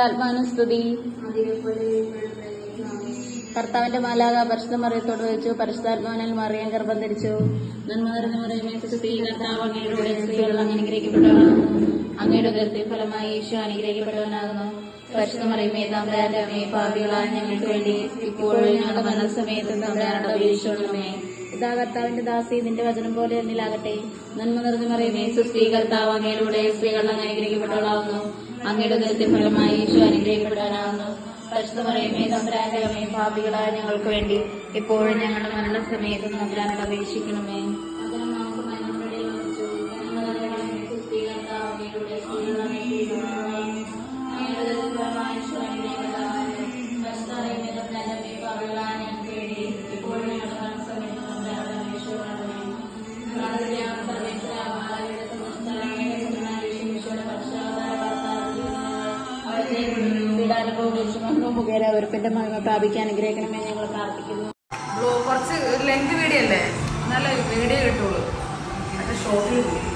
പരിശുദ്ധാത്മാവിന് സ്തുതി. കർത്താവിന്റെ മാലാഖ പരിശുദ്ധ മറിയത്തോട് ചോദിച്ചു, പരിശുദ്ധാത്മാവിനാൽ മറിയം ഗർഭം ധരിച്ചു. നന്മ നിറഞ്ഞ മറിയമേ സ്തുതി, കർത്താവ് അങ്ങയുടെ സ്ത്രീകൾ അങ്ങ് അനുഗ്രഹിക്കപ്പെട്ടവനാകുന്നു. അങ്ങയുടെ ഉദരത്തിൻ ഫലമായി ഈശോ അനുഗ്രഹിക്കപ്പെട്ടവനാകുന്നു. പരിശുദ്ധ മറിയമേ തമ്പുരാന്റെ അമ്മേ, പാപികളായ ഞങ്ങൾക്ക് വേണ്ടി ഇപ്പോഴും ഞങ്ങളുടെ മരണസമയത്തും തമ്പുരാനോട് അപേക്ഷിക്കണമേ. ഇതാ കർത്താവിന്റെ ദാസി, നിന്റെ വചനം പോലെ എന്നിലാകട്ടെ. നന്മ നിറഞ്ഞ മറിയമേ സ്തുതി, കർത്താവ് അങ്ങയുടെ സ്ത്രീകൾ അങ്ങ് അനുഗ്രഹിക്കപ്പെട്ടവളാകുന്നു. അങ്ങയുടെ ഉദരത്തിൻ ഫലമായി ഈശോ അനുഗ്രഹിക്കപ്പെട്ടവനാകുന്നു. പരിശുദ്ധ മറിയമേ തമ്പുരാന്റെ അമ്മേ, പാപികളായ ഞങ്ങൾക്ക് വേണ്ടി ഇപ്പോഴും ഞങ്ങളുടെ മരണസമയത്തും തമ്പുരാനോട് അപേക്ഷിക്കണമേ. മുഖേന ഒരുപ്പിന്റെ മഹിമ പ്രാപിക്കാൻ അനുഗ്രഹിക്കണമേ ഞങ്ങൾ പ്രാർത്ഥിക്കുന്നു. കുറച്ച് ലെങ്ത് വീഡിയോ അല്ലേ, നല്ല വീഡിയോ കിട്ടുള്ളൂ, മറ്റേ ഷോർട്ടിൽ പോകും.